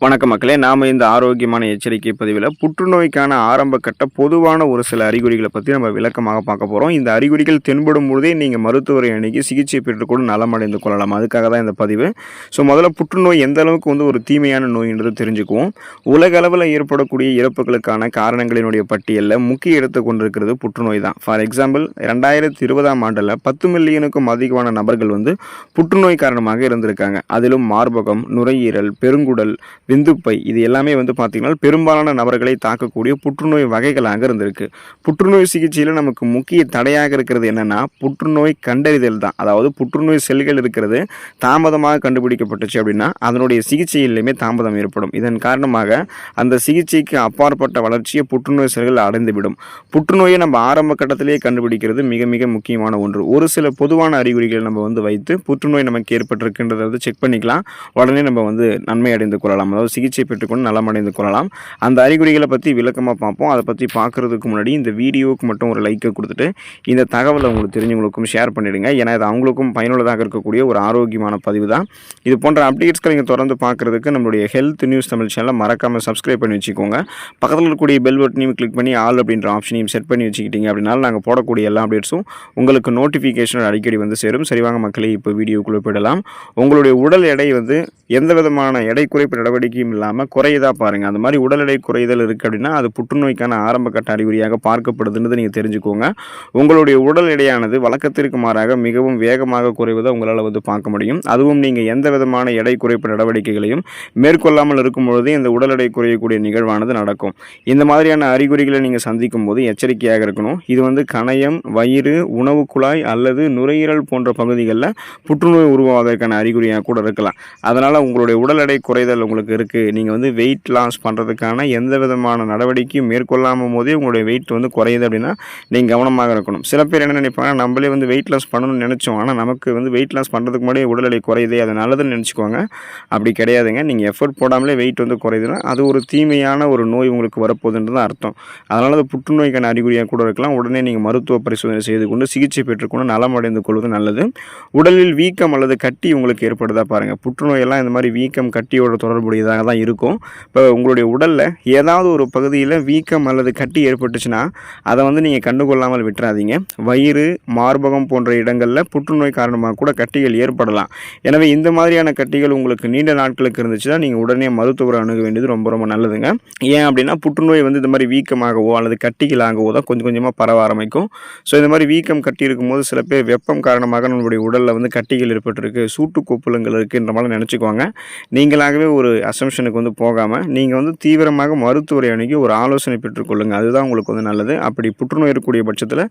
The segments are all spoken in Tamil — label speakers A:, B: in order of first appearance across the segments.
A: வணக்கம் மக்களே. நாம இந்த ஆரோக்கியமான எச்சரிக்கை பதிவில் புற்றுநோய்க்கான ஆரம்ப கட்ட பொதுவான ஒரு சில அறிகுறிகளை பற்றி நம்ம விளக்கமாக பார்க்க போகிறோம். இந்த அறிகுறிகள் தென்படும் பொழுதே நீங்கள் மருத்துவரை அணுகி சிகிச்சை பெற்றுக்கூட நலமடைந்து கொள்ளலாம். அதுக்காக தான் இந்த பதிவு. முதல்ல புற்றுநோய் எந்த அளவுக்கு ஒரு தீமையான நோய்ன்றது தெரிஞ்சுக்குவோம். உலக அளவில் ஏற்படக்கூடிய இறப்புகளுக்கான காரணங்களினுடைய பட்டியலில் முக்கிய இடத்தை கொண்டிருக்கிறது புற்றுநோய் தான். ஃபார் எக்ஸாம்பிள் 2020ஆம் ஆண்டில் 10 மில்லியனுக்கும் அதிகமான நபர்கள் புற்றுநோய் காரணமாக இருந்திருக்காங்க. அதிலும் மார்பகம், நுரையீரல், பெருங்குடல், விந்துப்பை இது எல்லாமே பார்த்தீங்கன்னா பெரும்பாலான நபர்களை தாக்கக்கூடிய புற்றுநோய் வகைகளாக இருந்திருக்கு. புற்றுநோய் சிகிச்சையில் நமக்கு முக்கிய தடையாக இருக்கிறது என்னன்னா புற்றுநோய் கண்டறிதல் தான். அதாவது புற்றுநோய் செல்கள் இருக்கிறது தாமதமாக கண்டுபிடிக்கப்பட்டுச்சு அப்படின்னா அதனுடைய சிகிச்சையிலுமே தாமதம் ஏற்படும். இதன் காரணமாக அந்த சிகிச்சைக்கு அப்பாற்பட்ட வளர்ச்சியை புற்றுநோய் செல்கள் அடைந்துவிடும். புற்றுநோயை நம்ம ஆரம்ப கட்டத்திலேயே கண்டுபிடிக்கிறது மிக மிக முக்கியமான ஒன்று. ஒரு சில பொதுவான அறிகுறிகள் நம்ம வைத்து புற்றுநோய் நமக்கு ஏற்பட்டிருக்கின்றதை செக் பண்ணிக்கலாம். உடனே நம்ம நன்மை அடைந்து கொள்ளலாம். அதாவது சிகிச்சை பெற்றுக்கொண்டு நலமடைந்து கொள்ளலாம். அந்த அறிகுறிகளை பற்றி விளக்கமாக பார்ப்போம். அதை பற்றி பார்க்குறதுக்கு முன்னாடி இந்த வீடியோவுக்கு மட்டும் ஒரு லைக்கை கொடுத்துட்டு இந்த தகவலை உங்களுக்கு தெரிஞ்சவங்களுக்கும் ஷேர் பண்ணிவிடுங்க. ஏன்னா இது அவங்களுக்கும் பயனுள்ளதாக இருக்கக்கூடிய ஒரு ஆரோக்கியமான பதிவு தான். இது போன்ற அப்டேட்ஸ்களை நீங்கள் தொடர்ந்து பார்க்குறதுக்கு நம்மளுடைய ஹெல்த் நியூஸ் தமிழ் சேனலை மறக்காமல் சப்ஸ்கிரைப் பண்ணி வச்சுக்கோங்க. பக்கத்தில் இருக்கக்கூடிய பெல் பட்டனையும் கிளிக் பண்ணி ஆல் அப்படின்ற ஆப்ஷனையும் செட் பண்ணி வச்சுக்கிட்டீங்க அப்படின்னா நாங்கள் போடக்கூடிய எல்லா அப்டேட்ஸும் உங்களுக்கு நோட்டிஃபிகேஷன் அடிக்கடி சேரும். சரிவாங்க மக்களே, இப்போ வீடியோக்குள்ளே போயிடலாம். உங்களுடைய உடல் எடை எந்த விதமான எடை குறைப்பு நடவடிக்கையும் இல்லாமல் குறையதா பாருங்கள். அந்த மாதிரி உடல் எடை குறைதல் இருக்குது அப்படின்னா அது புற்றுநோய்க்கான ஆரம்ப கட்ட அறிகுறியாக பார்க்கப்படுதுன்னு நீங்கள் தெரிஞ்சுக்கோங்க. உங்களுடைய உடல் எடையானது வழக்கத்திற்கு மாறாக மிகவும் வேகமாக குறைவதை உங்களால் பார்க்க முடியும். அதுவும் நீங்கள் எந்த விதமான எடை குறைப்பு நடவடிக்கைகளையும் மேற்கொள்ளாமல் இருக்கும் பொழுது இந்த உடல் எடை குறையக்கூடிய நிகழ்வானது நடக்கும். இந்த மாதிரியான அறிகுறிகளை நீங்கள் சந்திக்கும் போது எச்சரிக்கையாக இருக்கணும். இது கணையம், வயிறு, உணவு குழாய் அல்லது நுரையீரல் போன்ற பகுதிகளில் புற்றுநோய் உருவாவதற்கான அறிகுறியாக கூட இருக்கலாம். அதனால் உங்களுடைய உடல் எடை குறைதல் உங்களுக்கு இருக்குது, நீங்கள் வெயிட் லாஸ் பண்ணுறதுக்கான எந்த விதமான நடவடிக்கையும் மேற்கொள்ளாமல் போதே உங்களுடைய வெயிட் குறையுது அப்படின்னா நீங்கள் கவனமாக இருக்கணும். சில பேர் என்ன நினைப்பாங்க, நம்மளே வெயிட் லாஸ் பண்ணணும்னு நினச்சோம், ஆனால் நமக்கு வெயிட் லாஸ் பண்ணுறதுக்கு முன்னாடி உடல் எடை குறையுதே அது நல்லதுன்னு நினச்சிக்குவாங்க. அப்படி கிடையாதுங்க. நீங்கள் எஃபர்ட் போடாமலே வெயிட் குறையுதுன்னா அது ஒரு தீமையான ஒரு நோய் உங்களுக்கு வரப்போகுதுன்றது அர்த்தம். அதனால் அது புற்றுநோய்க்கான அறிகுறியாக கூட இருக்கலாம். உடனே நீங்கள் மருத்துவ பரிசோதனை செய்து கொண்டு சிகிச்சை பெற்றுக்கொண்டு நலமடைந்து கொள்வது நல்லது. உடலில் வீக்கம் அல்லது கட்டி உங்களுக்கு ஏற்படுதா பாருங்கள். புற்றுநோயெல்லாம் இந்த மாதிரி வீக்கம் கட்டியோட தொடர்புடையதாக தான் இருக்கும். இப்போ உங்களுடைய உடலில் ஏதாவது ஒரு பகுதியில் வீக்கம் அல்லது கட்டி ஏற்பட்டுச்சுன்னா அதை நீங்கள் கண்டுகொள்ளாமல் விட்டுறாதீங்க. வயிறு, மார்பகம் போன்ற இடங்களில் புற்றுநோய் காரணமாக கூட கட்டிகள் ஏற்படலாம். எனவே இந்த மாதிரியான கட்டிகள் உங்களுக்கு நீண்ட நாட்களுக்கு இருந்துச்சுன்னா நீங்கள் உடனே மருத்துவரை அணுக வேண்டியது ரொம்ப ரொம்ப நல்லதுங்க. ஏன் அப்படின்னா புற்றுநோய் இந்த மாதிரி வீக்கமாகவோ அல்லது கட்டிகளாகவோ தான் கொஞ்சம் கொஞ்சமாக பரவ ஆரம்பிக்கும். இந்த மாதிரி வீக்கம் கட்டி இருக்கும்போது சில பேர் வெப்பம் காரணமாக நம்மளுடைய உடலில் கட்டிகள் ஏற்பட்டிருக்கு, சூட்டு கொப்புளங்கள் இருக்குன்ற மாதிரி நினச்சிக்குவாங்க. நீங்களாகவே ஒரு அசம்ஷனுக்கு போகாமல் நீங்கள் தீவிரமாக மருத்துவரை அணுகி ஒரு ஆலோசனை பெற்றுக்கொள்ளுங்கள். அதுதான் உங்களுக்கு நல்லது. அப்படி புற்றுநோய் இருக்கக்கூடிய பட்சத்தில்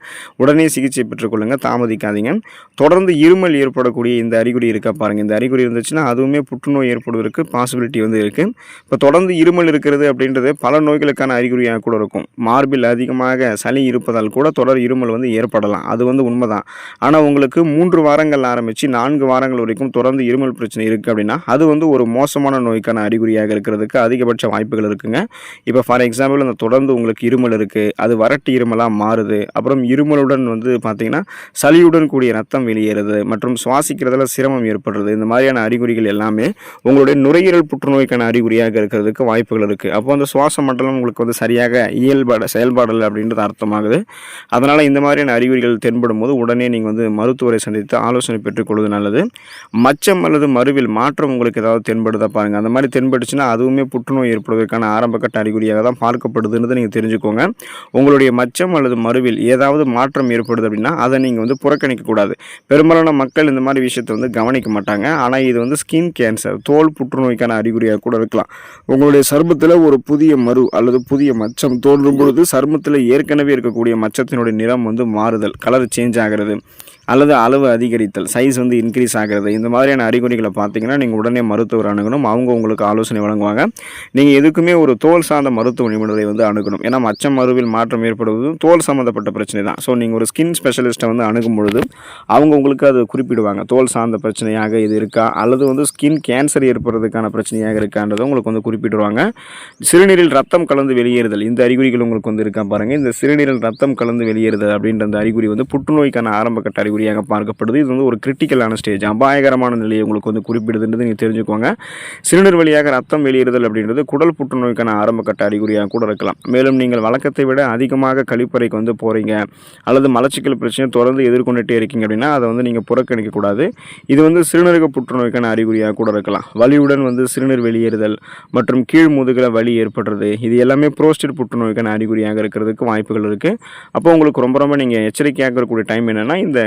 A: உடனே சிகிச்சை பெற்றுக்கொள்ளுங்கள், தாமதிக்காதீங்க. தொடர்ந்து இருமல் ஏற்படக்கூடிய இந்த அறிகுறி இருக்கா பாருங்கள். இந்த அறிகுறி இருந்துச்சுன்னா அதுவுமே புற்றுநோய் ஏற்படுவதற்கு பாசிபிலிட்டி இருக்குது. இப்போ தொடர்ந்து இருமல் இருக்கிறது அப்படின்றது பல நோய்களுக்கான அறிகுறியாக கூட இருக்கும். மார்பில் அதிகமாக சளி இருப்பதால் கூட தொடர் இருமல் ஏற்படலாம். அது உண்மைதான். ஆனால் உங்களுக்கு 3 வாரங்கள் ஆரம்பித்து 4 வாரங்கள் வரைக்கும் தொடர்ந்து இருமல் பிரச்சனை இருக்குது அப்படின்னா அது ஒரு மோசமான நோய்க்கான அறிகுறியாக இருக்கிறதுக்கு அதிகபட்ச வாய்ப்புகள் இருக்குங்க. இப்போ ஃபார் எக்ஸாம்பிள் அந்த தொடர்ந்து உங்களுக்கு இருமல் இருக்குது, அது வறட்டு இருமலாக மாறுது, அப்புறம் இருமலுடன் பார்த்தீங்கன்னா சளியுடன் கூடிய ரத்தம் வெளியேறுது மற்றும் சுவாசிக்கிறதுல சிரமம் ஏற்படுறது, இந்த மாதிரியான அறிகுறிகள் எல்லாமே உங்களுடைய நுரையீரல் புற்றுநோய்க்கான அறிகுறியாக இருக்கிறதுக்கு வாய்ப்புகள் இருக்குது. அப்போ அந்த சுவாச மண்டலம் உங்களுக்கு சரியாக செயல்பாடல் அப்படின்றது அர்த்தமாகுது. அதனால் இந்த மாதிரியான அறிகுறிகள் தென்படும் போது உடனே நீங்கள் மருத்துவரை சந்தித்து ஆலோசனை பெற்றுக்கொள்வது நல்லது. மச்சம் அல்லது மருவில் மாற்றம் உங்களுக்கு ஏதாவது தென்படுதா பாருங்கள். அந்த மாதிரி தென்பட்டுச்சுன்னா அதுவுமே புற்றுநோய் ஏற்படுவதற்கான ஆரம்ப கட்ட அறிகுறியாக தான் பார்க்கப்படுதுன்னு நீங்கள் தெரிஞ்சுக்கோங்க. உங்களுடைய மச்சம் அல்லது மருவில் ஏதாவது மாற்றம் ஏற்படுது அப்படின்னா அதை நீங்கள் புறக்கணிக்கக்கூடாது. பெரும்பாலான மக்கள் இந்த மாதிரி விஷயத்தை கவனிக்க மாட்டாங்க. ஆனால் இது ஸ்கின் கேன்சர், தோல் புற்றுநோய்க்கான அறிகுறியாக கூட இருக்கலாம். உங்களுடைய சருமத்தில் ஒரு புதிய மரு அல்லது புதிய மச்சம் தோன்றும் பொழுது சருமத்தில் ஏற்கனவே இருக்கக்கூடிய மச்சத்தினுடைய நிறம் மாறுதல், கலர் சேஞ்ச் ஆகிறது அல்லது அளவு அதிகரித்தல், சைஸ் இன்க்ரீஸ் ஆகிறது, இந்த மாதிரியான அறிகுறிகளை பார்த்தீங்கன்னா நீங்கள் உடனே மருத்துவர் அணுகணும். அவங்க உங்களுக்கு ஆலோசனை வழங்குவாங்க. நீங்கள் எதுக்குமே ஒரு தோல் சார்ந்த மருத்துவ நிபுணரை அணுகணும். ஏன்னா மச்சம் மருவில் மாற்றம் ஏற்படுவது தோல் சம்மந்தப்பட்ட பிரச்சனை தான். நீங்கள் ஒரு ஸ்கின் ஸ்பெஷலிஸ்ட்டை அணுகும் பொழுது அவங்க உங்களுக்கு அது குறிப்பிடுவாங்க. தோல் சார்ந்த பிரச்சனையாக இது இருக்கா அல்லது ஸ்கின் கேன்சர் ஏற்படுறதுக்கான பிரச்சனையாக இருக்கான்றதை உங்களுக்கு குறிப்பிடுவாங்க. சிறுநீரில் ரத்தம் கலந்து வெளியேறுதல், இந்த அறிகுறிகள் உங்களுக்கு இருக்கா பாருங்கள். இந்த சிறுநீரில் ரத்தம் கலந்து வெளியேறுதல் அப்படின்ற அந்த அறிகுறி புற்றுநோய்க்கான ஆரம்ப கட்ட அறிகுறி அறிகுறியாக பார்க்கப்படுது. இது வந்து ஒரு கிரிட்டிக்கலான ஸ்டேஜ், அபாயகரமான நிலையை உங்களுக்கு வந்து குறிப்பிடுதுன்றது நீங்கள் தெரிஞ்சுக்கோங்க. சிறுநீர் வழியாக ரத்தம் வெளியேறுதல் அப்படின்றது குடல் புற்றுநோய்க்கான ஆரம்பகட்ட அறிகுறியாக கூட இருக்கலாம். மேலும் நீங்கள் வழக்கத்தை விட அதிகமாக கழிப்பறைக்கு வந்து போகிறீங்க அல்லது மலச்சிக்கல் பிரச்சனை தொடர்ந்து எதிர்கொண்டுட்டே இருக்கீங்க அப்படின்னா அதை வந்து நீங்கள் புறக்கணிக்கக்கூடாது. இது வந்து சிறுநீரக புற்றுநோய்க்கான அறிகுறியாக கூட இருக்கலாம். வலியுடன் வந்து சிறுநீர் வெளியேறுதல் மற்றும் கீழ் முதுகில் வலி ஏற்படுறது, இது எல்லாமே புரோஸ்டேட் புற்றுநோய்க்கான அறிகுறியாக இருக்கிறதுக்கு வாய்ப்புகள் இருக்குது. அப்போ உங்களுக்கு ரொம்ப நீங்கள் எச்சரிக்கையாக இருக்கக்கூடிய டைம் என்னென்னா, இந்த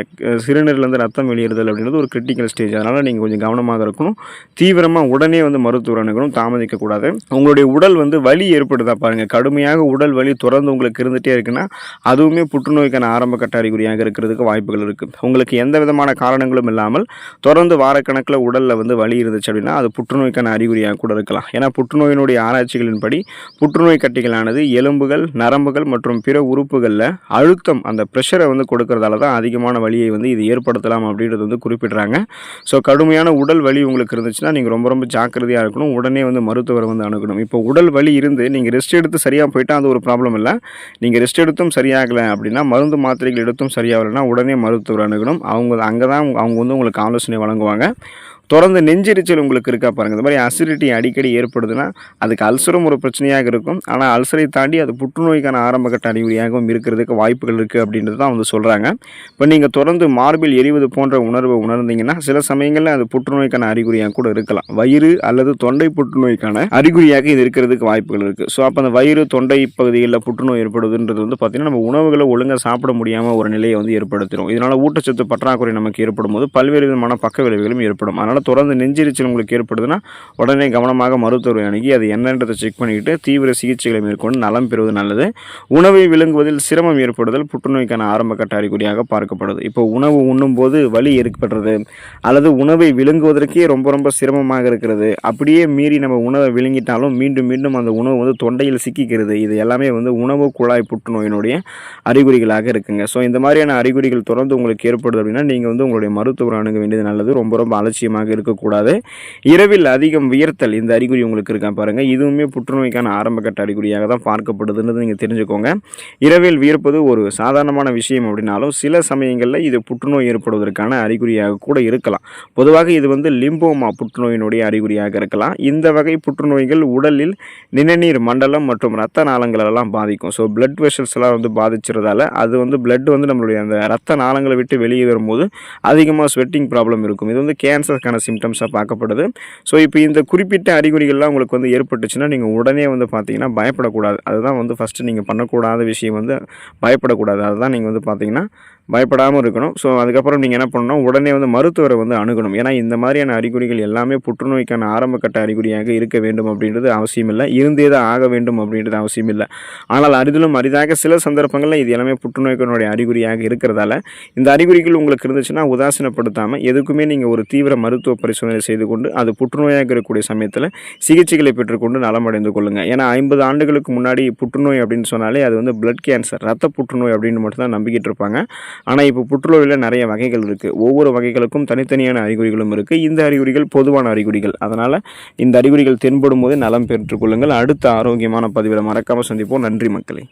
A: சிறுநீர்லேருந்து ரத்தம் வெளியேறுதல் அப்படின்றது ஒரு கிரிட்டிக்கல் ஸ்டேஜ். அதனால் நீங்கள் கொஞ்சம் கவனமாக இருக்கணும். தீவிரமாக உடனே வந்து மருத்துவர் அணுகணும், தாமதிக்கக்கூடாது. உங்களுடைய உடல் வந்து வலி ஏற்படுதா பாருங்கள், கடுமையாக உடல் வலி தொடர்ந்து உங்களுக்கு இருந்துகிட்டே இருக்குன்னா அதுவுமே புற்றுநோய்க்கான ஆரம்பகட்ட அறிகுறியாக இருக்கிறதுக்கு வாய்ப்புகள் இருக்குது. உங்களுக்கு எந்த விதமான காரணங்களும் இல்லாமல் தொடர்ந்து வாரக்கணக்கில் உடலில் வந்து வலி இருந்துச்சு அப்படின்னா அது புற்றுநோய்க்கான அறிகுறியாக கூட இருக்கலாம். ஏன்னா புற்றுநோயினுடைய ஆராய்ச்சிகளின்படி புற்றுநோய் கட்டிகளானது எலும்புகள், நரம்புகள் மற்றும் பிற உறுப்புகளில் அழுத்தம், அந்த ப்ரெஷரை வந்து கொடுக்கறதால தான் அதிகமான வலியை வந்து இது ஏற்படுத்தலாம் அப்படின்றது வந்து குறிப்பிடுறாங்க. ஸோ கடுமையான உடல் வலி உங்களுக்கு இருந்துச்சுன்னா நீங்கள் ரொம்ப ஜாக்கிரதையாக இருக்கணும். உடனே வந்து மருத்துவரை வந்து அணுகணும். இப்போ உடல் வலி இருந்து நீங்கள் ரெஸ்ட் எடுத்து சரியாக போயிட்டால் அது ஒரு ப்ராப்ளம் இல்லை. நீங்கள் ரெஸ்ட் எடுத்தும் சரியாகலை அப்படின்னா, மருந்து மாத்திரைகள் எடுத்தும் சரியாகலைன்னா உடனே மருத்துவர் அணுகணும். அங்கே தான் அவங்க வந்து உங்களுக்கு ஆலோசனை வழங்குவாங்க. தொடர்ந்து நெஞ்செரிச்சல் உங்களுக்கு இருக்கா பாருங்கள். இந்த மாதிரி அசிடிட்டி அடிக்கடி ஏற்படுதுன்னா அதுக்கு அல்சரும் ஒரு பிரச்சனையாக இருக்கும். ஆனால் அல்சரை தாண்டி அது புற்றுநோய்க்கான ஆரம்பகட்ட அறிகுறியாகவும் இருக்கிறதுக்கு வாய்ப்புகள் இருக்குது அப்படின்றது தான் வந்து சொல்கிறாங்க. இப்போ நீங்கள் தொடர்ந்து மார்பில் எரிவது போன்ற உணர்வை உணர்ந்தீங்கன்னா சில சமயங்களில் அது புற்றுநோய்க்கான அறிகுறியாக கூட இருக்கலாம். வயிறு அல்லது தொண்டை புற்றுநோய்க்கான அறிகுறியாக இது இருக்கிறதுக்கு வாய்ப்புகள் இருக்குது. ஸோ அப்போ அந்த வயிறு, தொண்டை பகுதிகளில் புற்றுநோய் ஏற்படுதுன்றது வந்து பார்த்திங்கன்னா நம்ம உணவுகளை ஒழுங்காக சாப்பிட முடியாமல் ஒரு நிலையை வந்து ஏற்படுத்திடும். இதனால் ஊட்டச்சத்து பற்றாக்குறை நமக்கு ஏற்படும் போது பல்வேறு விதமான பக்க விளைவுகளும் ஏற்படும். அதனால் தொடர்ந்து நெஞ்செரிச்சல் உங்களுக்கு ஏற்படுதுன்னா உடனே கவனமாக மருத்துவரை அணுகி அது என்னன்றதை செக் பண்ணிக்கிட்டு தீவிர சிகிச்சைகளை மேற்கொண்டு நலம் பெறுவது நல்லது. உணவை விழுங்குவதில் சிரமம் ஏற்படுதல் புற்றுநோய்க்கான ஆரம்பகட்ட அறிகுறியாக பார்க்கப்படுது. இப்போ உணவு உண்ணும்போது வலி ஏற்படுறது அல்லது உணவை விழுங்குவதற்கே ரொம்ப சிரமமாக இருக்கிறது, அப்படியே மீறி நம்ம உணவை விழுங்கிட்டாலும் மீண்டும் அந்த உணவு வந்து தொண்டையில் சிக்கிக்கிறது, இது எல்லாமே வந்து உணவு குழாய் புற்றுநோயினுடைய அறிகுறிகளாக இருக்குங்க. ஸோ இந்த மாதிரியான அறிகுறிகள் தொடர்ந்து உங்களுக்கு ஏற்படுது அப்படின்னா நீங்கள் வந்து உங்களுடைய மருத்துவரை அணுக வேண்டியது நல்லது. ரொம்ப அலட்சியமாக இருக்கக்கூடாது. இரவில் அதிகம் வியர்த்தல், இந்த அறிகுறி உங்களுக்கு இருக்கா பாருங்க, இதுவுமே புற்றுநோய்க்கான ஆரம்பகட்ட அறிகுறியாக தான் பார்க்கப்படுதுன்றது நீங்கள் தெரிஞ்சுக்கோங்க. இரவில் வியர்ப்பது ஒரு சாதாரணமான விஷயம் அப்படின்னாலும் சில சமயங்களில் இது புற்றுநோய் ஏற்படுவதற்கான அறிகுறியாக கூட இருக்கலாம். பொதுவாக இது வந்து லிம்போமா புற்றுநோயினுடைய அறிகுறியாக இருக்கலாம். இந்த வகை புற்றுநோய்கள் உடலில் நிணநீர் மண்டலம் மற்றும் இரத்த நாளங்களெல்லாம் பாதிக்கும். ஸோ பிளட் வெசல்ஸ் எல்லாம் வந்து பாதிச்சிருந்தால அது வந்து பிளட் வந்து நம்மளுடைய அந்த இரத்த நாளங்களை விட்டு வெளியே வரும்போது அதிகமாக ஸ்வெட்டிங் ப்ராப்ளம் இருக்கும். இது வந்து கேன்சருக்கான சிம்டம்ஸாக பார்க்கப்படுது. ஸோ இப்போ இந்த குறிப்பிட்ட அறிகுறிகள்லாம் உங்களுக்கு வந்து ஏற்பட்டுச்சுன்னா நீங்கள் உடனே வந்து பார்த்தீங்கன்னா பயப்படக்கூடாது. அதுதான் வந்து ஃபஸ்ட்டு நீங்கள் பண்ணக்கூடாத விஷயம் வந்து பயப்படக்கூடாது. அதுதான் நீங்கள் வந்து பார்த்தீங்கன்னா பயப்படாமல் இருக்கணும். ஸோ அதுக்கப்புறம் நீங்கள் என்ன பண்ணணும், உடனே வந்து மருத்துவரை வந்து அணுகணும். ஏன்னா இந்த மாதிரியான அறிகுறிகள் எல்லாமே புற்றுநோய்க்கான ஆரம்பகட்ட அறிகுறியாக இருக்க வேண்டும் அப்படின்றது அவசியம் இல்லை, இருந்தே தான் ஆக வேண்டும் அப்படின்றது அவசியம் இல்லை. ஆனால் அரிதிலும் அரிதாக சில சந்தர்ப்பங்களில் இது எல்லாமே புற்றுநோய்க்கினுடைய அறிகுறியாக இருக்கிறதால இந்த அறிகுறிகள் உங்களுக்கு இருந்துச்சுன்னா உதாசீனப்படுத்தாமல் எதுக்குமே நீங்கள் ஒரு தீவிர மருத்துவ பரிசோதனை செய்து கொண்டு அது புற்றுநோயாக இருக்கக்கூடிய சமயத்தில் சிகிச்சைகளை பெற்றுக்கொண்டு நலமடைந்து கொள்ளுங்கள். ஏன்னா 50 ஆண்டுகளுக்கு முன்னாடி புற்றுநோய் அப்படின்னு சொன்னாலே அது வந்து பிளட் கேன்சர், ரத்த புற்றுநோய் அப்படின்னு மட்டும் தான் நம்பிக்கிட்டு இருப்பாங்க. ஆனால் இப்போ புற்றுநோயில் நிறைய வகைகள் இருக்குது. ஒவ்வொரு வகைகளுக்கும் தனித்தனியான அறிகுறிகளும் இருக்குது. இந்த அறிகுறிகள் பொதுவான அறிகுறிகள். அதனால் இந்த அறிகுறிகள் தென்படும் போது நலம் பெற்றுக்கொள்ளுங்கள். அடுத்த ஆரோக்கியமான பதிவில் மறக்காமல் சந்திப்போம். நன்றி மக்களே.